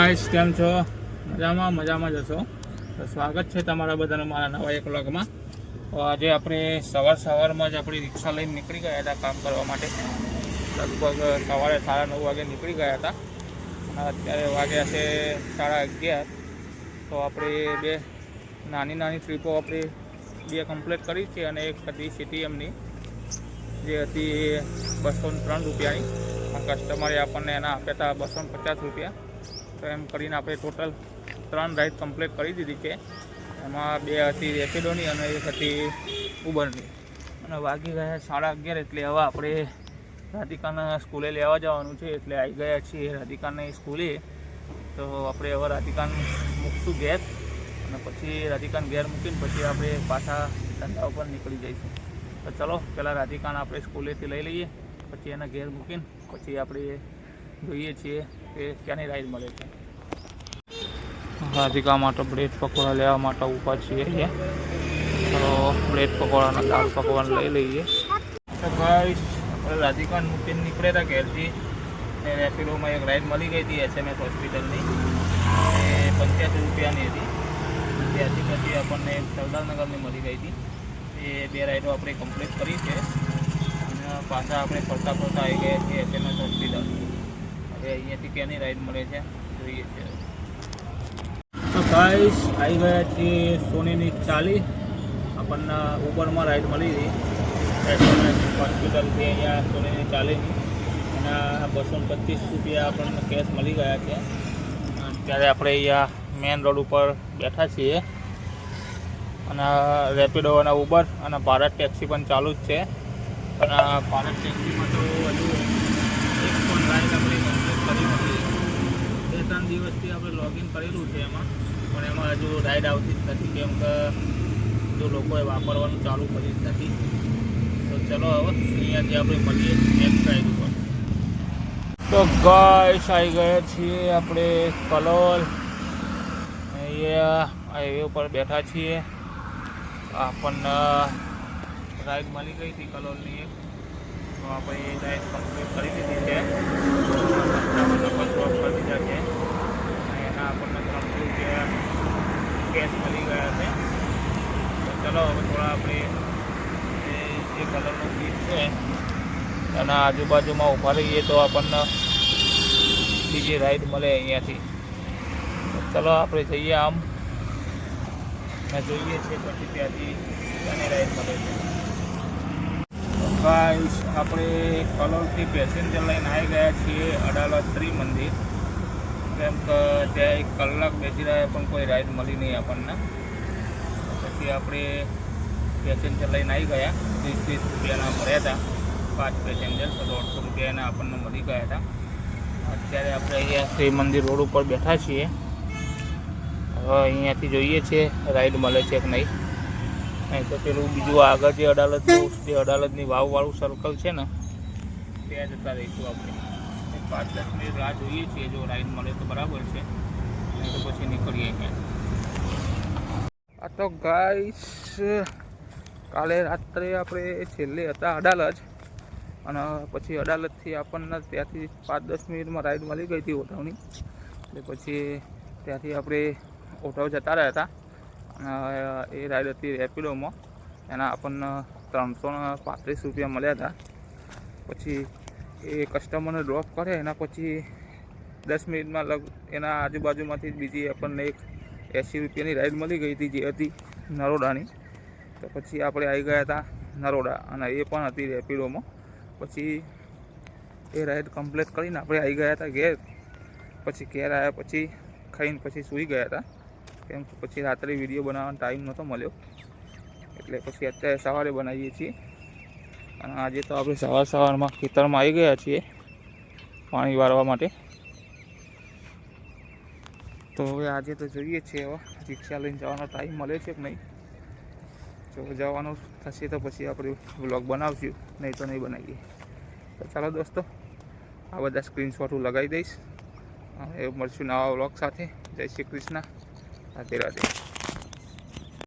Guys કેમ છો? મજામાં જશો. તો સ્વાગત છે તમારા બધાનું મારા નવા એક વ્લોગમાં. તો આજે આપણે સવારમાં જ આપણી રિક્ષા લઈને નીકળી ગયા હતા કામ કરવા માટે. લગભગ સવારે 9:30 વાગે નીકળી ગયા હતા અને અત્યારે વાગ્યા છે 11:30. તો આપણે બે નાની ટ્રીપો આપણે બે કમ્પ્લીટ કરી છે અને એક હતી સીટીએમની જે હતી 203 રૂપિયાની. કસ્ટમરે આપણને એના આપ્યા હતા 250 રૂપિયા. તો એમ કરીને આપણે ટોટલ 3 રાઈડ કમ્પ્લીટ કરી દીધી છે. એમાં 2 હતી રેપિડોની અને એક હતી ઉબરની. અને વાગી ગયા 11:30 એટલે હવે આપણે રાધિકાના સ્કૂલે લેવા જવાનું છે. એટલે આવી ગયા છીએ રાધિકાની સ્કૂલે. તો આપણે હવે રાધિકાને મૂકશું ઘેર અને પછી રાધિકાને ઘેર મૂકીને પછી આપણે પાછા ધંધા ઉપર નીકળી જઈશું. તો ચલો પહેલાં રાધિકાને આપણે સ્કૂલેથી લઈ લઈએ, પછી એના ઘેર મૂકીને પછી આપણે જોઈએ છીએ કે ક્યાંની રાઈડ મળે છે. રાધિકા માટે બ્રેડ પકોડા લેવા માટે ઊભા છીએ અહીંયા. તો બ્રેડ પકોડા અને દાળ પકવાન લઈ લઈએ. તો ગાઈસ આપણે રાધિકાને મૂકીને નીકળ્યા હતા ઘેરથી. એ રેપિડોમાં એક રાઈડ મળી ગઈ હતી SMS હોસ્પિટલની, એ 85 રૂપિયાની હતી. ત્યાંથી પછી આપણને સરદારનગરની મળી ગઈ હતી. એ 2 રાઈડો આપણે કમ્પ્લીટ કરી છે અને પાછા આપણે ફરતા આવી ગયા છીએ SMS હોસ્પિટલ. હવે અહીંયાથી ક્યાંની રાઈડ મળે છે જોઈએ છે. તો ગાઈસ આવી ગયા છીએ સોનીની ચાલી. આપણને ઉબરમાં રાઈડ મળી હતી SMS હોસ્પિટલથી અહીંયા સોનીની ચાલીની. એના 225 રૂપિયા આપણને કેશ મળી ગયા છે. અત્યારે આપણે અહીંયા મેઇન રોડ ઉપર બેઠા છીએ અને રેપિડો અને ઉબર અને ભારત ટેક્સી પણ ચાલુ જ છે. અને ભારત ટેક્સીમાં તો હજુ એક પણ રાઈડ આપણે કમ્પ્લીટ કરી નથી. 2-3 દિવસથી આપણે લોગિન કરેલું છે એમાં, પણ એમાં હજુ રાઈડ આવતી જ નથી કેમ કે જો લોકોએ વાપરવાનું ચાલુ કરી જ નથી. તો ચલો હવે અહીંયાથી આપણે મળીએ નેક્સ્ટ રાઈડ ઉપર. તો ગાઈસ આવી ગયા છીએ આપણે કલોલ. અહીંયા હાઈવે ઉપર બેઠા છીએ. આપણને રાઈડ મળી ગઈ હતી કલોલની એક. તો આપણે એ રાઈડ કમ્પ્લીટ કરી દીધી છે. ડ્રોપ કરી દીધા છે અને એના આપણને 300 રૂપિયા કેશ મળી ગયા છે. તો ચલો હવે થોડા આપણે જે કલરનું બીચ છે એના આજુબાજુમાં ઊભા રહીએ તો આપણને બીજી રાઈડ મળે અહીંયાથી. તો ચલો આપણે જઈએ આમ ને જોઈએ છીએ પછી ત્યાંથી ત્યાંની રાઈડ મળે છે. ગાઈસ આપણે કલોલથી પેસેન્જર લઈને આવી ગયા છીએ અડાલજ ત્રિમંદિર. કેમ કે ત્યાં 1 કલાક બેસી રહ્યા પણ કોઈ રાઈડ મળી નહીં આપણને. પછી આપણે પેસેન્જર લઈને આવી ગયા. 30 રૂપિયાના ભર્યા હતા 5 પેસેન્જર. તો 150 રૂપિયાના આપણને મળી ગયા હતા. અત્યારે આપણે અહીંયા ત્રિમંદિર રોડ ઉપર બેઠા છીએ. હવે અહીંયાથી જોઈએ છીએ રાઈડ મળે છે કે નહીં. નહીં તો પેલું બીજું આગળ જે અડાલજની વાવવાળું સર્કલ છે ને ત્યાં જતા રહીશું આપણે. 5-10 મિનિટ રાહ જોઈએ છીએ, જો રાઈડ મળે તો બરાબર છે, નહીં તો પછી નીકળીએ અહીંયા. આ તો ગાઈસ કાલે રાત્રે આપણે છેલ્લે હતા અડાલજ અને પછી અડાલજથી આપણને ત્યાંથી 5-10 મિનિટમાં રાઈડ મળી ગઈ હતી ઓઢવની. એટલે પછી ત્યાંથી આપણે ઓઢવ જતા રહ્યા હતા અને એ રાઈડ હતી રેપિડોમાં. એના આપણને 335 રૂપિયા મળ્યા હતા. પછી એ કસ્ટમરને ડ્રોપ કરે એના પછી 10 મિનિટમાં એના આજુબાજુમાંથી બીજી આપણને એક 80 રૂપિયાની રાઈડ મળી ગઈ હતી જે હતી નરોડાની. તો પછી આપણે આવી ગયા હતા નરોડા અને એ પણ હતી રેપિડોમાં. પછી એ રાઈડ કમ્પ્લીટ કરીને આપણે આવી ગયા હતા ઘેર. પછી ઘેર આવ્યા પછી ખાઈને પછી સૂઈ ગયા હતા કેમ કે પછી રાત્રે વિડીયો બનાવવાનો ટાઈમ નહોતો મળ્યો. એટલે પછી અત્યારે સવારે બનાવીએ છીએ. અને આજે તો આપણે સવારમાં ખેતરમાં આવી ગયા છીએ પાણી વાળવા માટે. તો હવે આજે તો જોઈએ છીએ હવે રિક્ષા લઈને જવાનો ટાઈમ મળે છે કે નહીં. જો જવાનું થશે તો પછી આપણે વ્લોગ બનાવશું, નહીં તો નહીં બનાવીએ. તો ચાલો દોસ્તો, આ બધા સ્ક્રીનશોટ હું લગાવી દઈશ. હવે મળશું નવા વ્લોગ સાથે. જય શ્રી કૃષ્ણ, રાધે રાધે.